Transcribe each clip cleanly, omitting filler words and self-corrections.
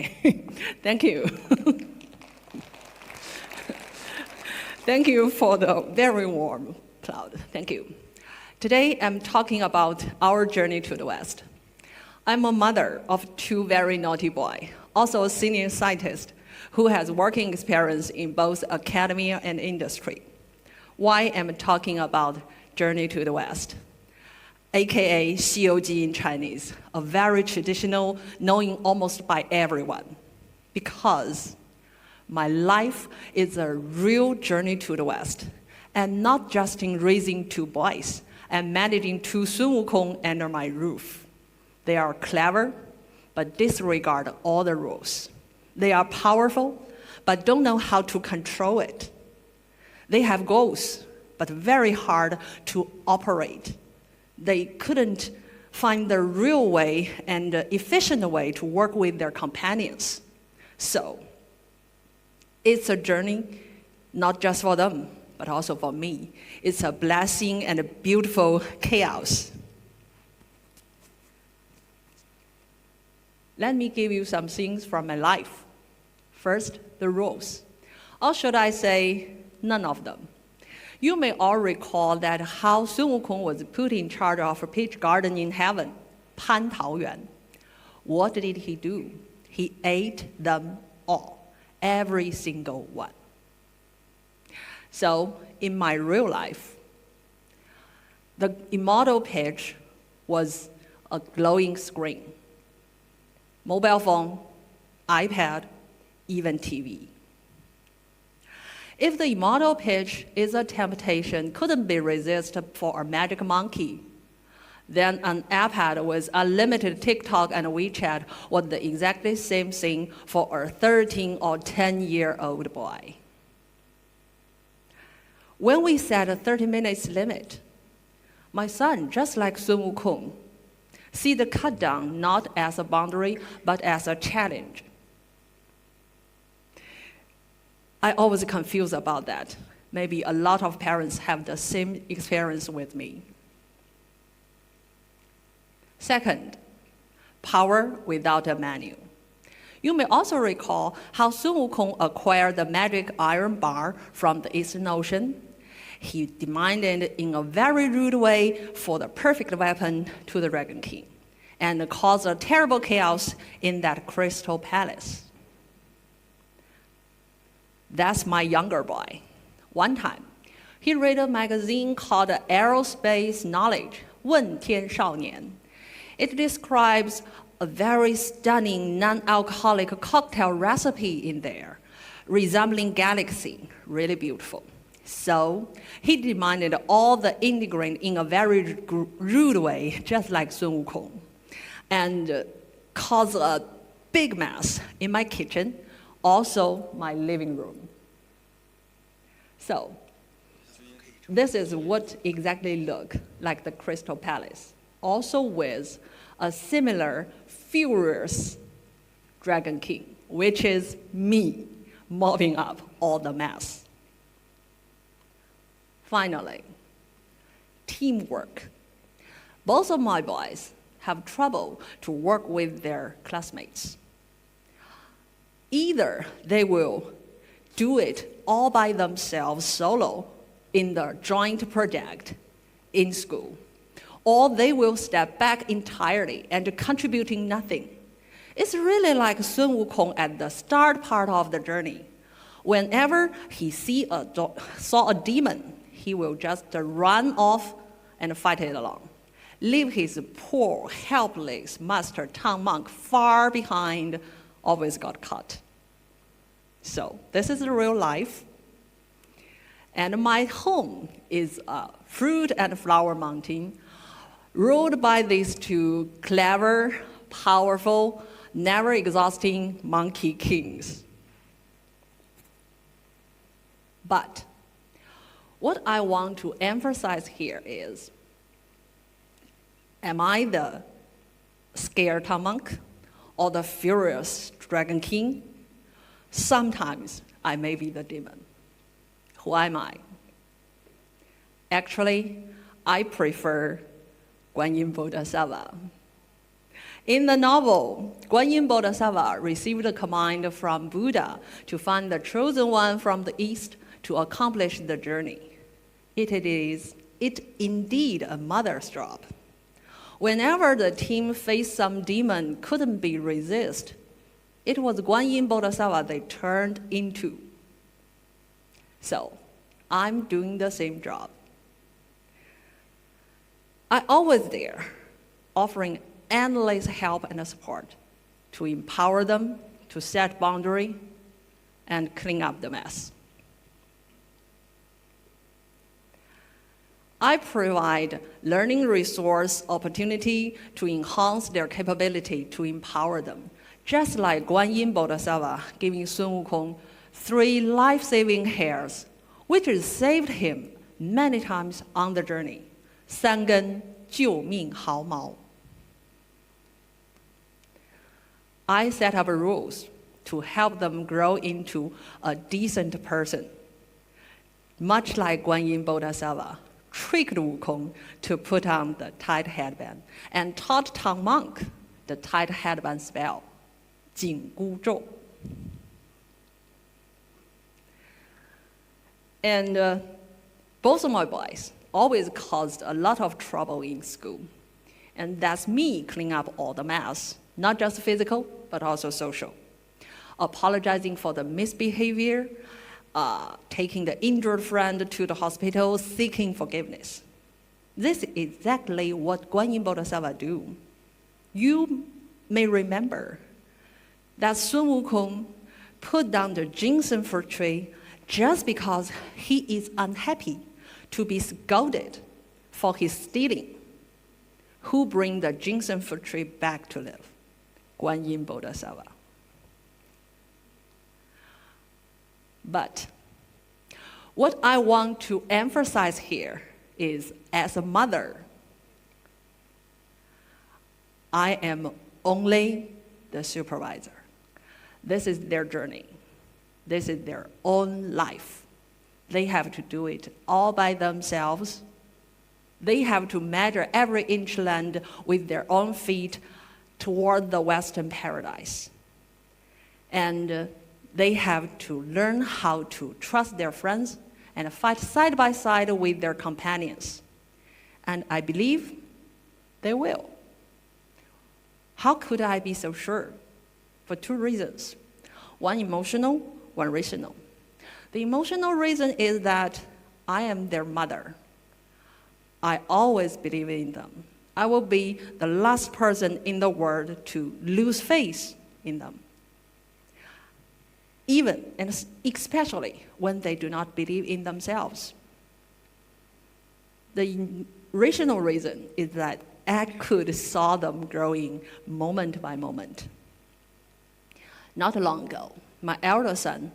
Okay, thank you. Thank you for the very warm cloud. Thank you. Today, I'm talking about our journey to the West. I'm a mother of two very naughty boys, also a senior scientist who has working experience in both academia and industry. Why am I talking about journey to the West? AKA COG in Chinese, a very traditional, known almost by everyone. Because my life is a real journey to the West, and not just in raising two boys and managing two Sun Wukong under my roof. They are clever, but disregard all the rules. They are powerful, but don't know how to control it. They have goals, but very hard to operate. They couldn't find the real way and efficient way to work with their companions. So, it's a journey not just for them, but also for me. It's a blessing and a beautiful chaos. Let me give you some things from my life. First, the rules. Or should I say, none of them. You may all recall that how Sun Wukong was put in charge of a peach garden in heaven, Pan Taoyuan. What did he do? He ate them all, every single one. So, in my real life, the immortal peach was a glowing screen. Mobile phone, iPad, even TV. If the immortal peach is a temptation, couldn't be resisted for a magic monkey, then an iPad with unlimited TikTok and WeChat was the exactly same thing for a 13 or 10-year-old boy. When we set a 30 minutes limit, my son, just like Sun Wukong, see the cut down not as a boundary, but as a challenge. I always confused about that. Maybe a lot of parents have the same experience with me. Second, power without a manual. You may also recall how Sun Wukong acquired the magic iron bar from the Eastern Ocean. He demanded in a very rude way for the perfect weapon to the Dragon King, and caused a terrible chaos in that crystal palace. That's my younger boy. One time, he read a magazine called Aerospace Knowledge, 问天少年. It describes a very stunning non-alcoholic cocktail recipe in there, resembling galaxy, really beautiful. So he demanded all the ingredients in a very rude way, just like Sun Wukong, and caused a big mess in my kitchen, also my living room. So this is what exactly look like the Crystal Palace, also with a similar furious Dragon King, which is me mopping up all the mess. Finally, teamwork. Both of my boys have trouble to work with their classmates. Either they will do it all by themselves solo in the joint project in school, or they will step back entirely and contributing nothing. It's really like Sun Wukong at the start part of the journey. Whenever he saw a demon, he will just run off and fight it alone. Leave his poor, helpless master Tang monk far behind, always got caught. So this is the real life. And my home is a fruit and flower mountain, ruled by these two clever, powerful, never exhausting monkey kings. But what I want to emphasize here is, am I the scared Tang monk or the furious Dragon King? Sometimes I may be the demon. Who am I? Actually, I prefer Guanyin Bodhisattva. In the novel, Guanyin Bodhisattva received a command from Buddha to find the chosen one from the east to accomplish the journey. It is indeed a mother's job. Whenever the team faced some demon couldn't be resisted, it was Guanyin Bodhisattva they turned into. So, I'm doing the same job. I always there, offering endless help and support to empower them, to set boundary, and clean up the mess. I provide learning resource opportunity to enhance their capability to empower them, just like Guanyin Bodhisattva giving Sun Wukong 3 life-saving hairs, which has saved him many times on the journey. 3根救命毫毛. I set up rules to help them grow into a decent person. Much like Guanyin Bodhisattva tricked Wukong to put on the tight headband and taught Tang monk the tight headband spell, 紧箍咒. And both of my boys always caused a lot of trouble in school. And that's me cleaning up all the mess, not just physical, but also social. Apologizing for the misbehavior, taking the injured friend to the hospital, seeking forgiveness. This is exactly what Guanyin Bodhisattva do. You may remember that Sun Wukong put down the ginseng fruit tree just because he is unhappy to be scolded for his stealing. Who bring the ginseng fruit tree back to live? Guanyin Bodhisattva. But what I want to emphasize here is, as a mother, I am only the supervisor. This is their journey. This is their own life. They have to do it all by themselves. They have to measure every inch land with their own feet toward the Western paradise. And they have to learn how to trust their friends and fight side by side with their companions. And I believe they will. How could I be so sure? For 2 reasons. One emotional, one rational. The emotional reason is that I am their mother. I always believe in them. I will be the last person in the world to lose faith in them. Even and especially when they do not believe in themselves. The rational reason is that I could saw them growing moment by moment. Not long ago, my elder son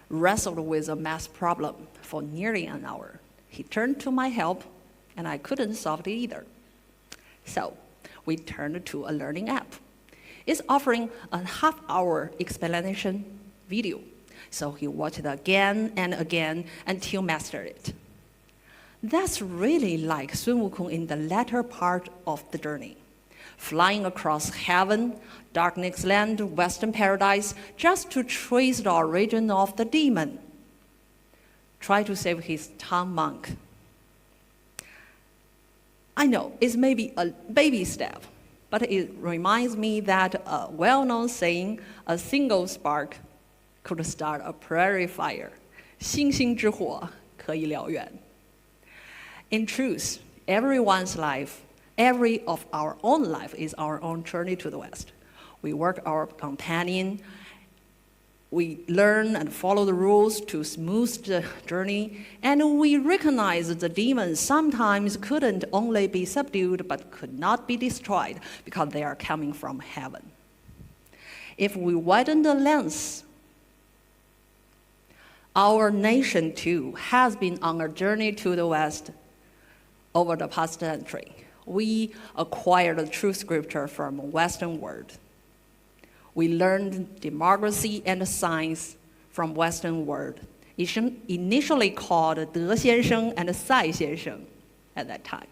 wrestled with a math problem for nearly an hour. He turned to my help, and I couldn't solve it either. So we turned to a learning app. It's offering a half-hour explanation video. So he watched it again and again until mastered it. That's really like Sun Wukong in the latter part of the journey, flying across heaven, darkness land, Western paradise, just to trace the origin of the demon. Try to save his Tang monk. I know it's maybe a baby step, but it reminds me that a well-known saying, a single spark could start a prairie fire. 星星之火可以燎原. In truth, everyone's life, every of our own life is our own journey to the West. We work our companion, we learn and follow the rules to smooth the journey, and we recognize the demons sometimes couldn't only be subdued but could not be destroyed because they are coming from heaven. If we widen the lens, our nation too has been on a journey to the West over the past century. We acquired the true scripture from the Western world. We learned democracy and science from Western world, initially called 德先生 and 赛先生 at that time.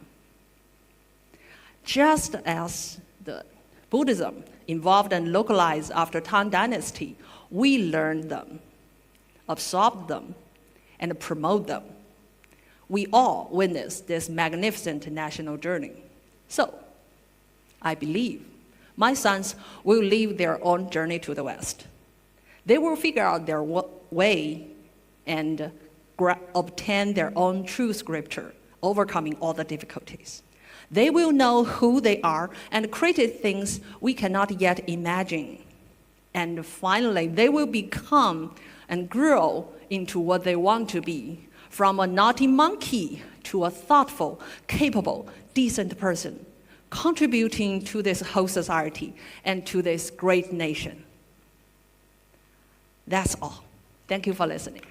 Just as the Buddhism evolved and localized after Tang Dynasty. We learn them, absorb them, and promote them. We all witness this magnificent national journey. So, I believe my sons will lead their own journey to the West. They will figure out their way and obtain their own true scripture, overcoming all the difficulties. They will know who they are and create things we cannot yet imagine. And finally, they will become and grow into what they want to be, from a naughty monkey to a thoughtful, capable, decent person, contributing to this whole society and to this great nation. That's all. Thank you for listening.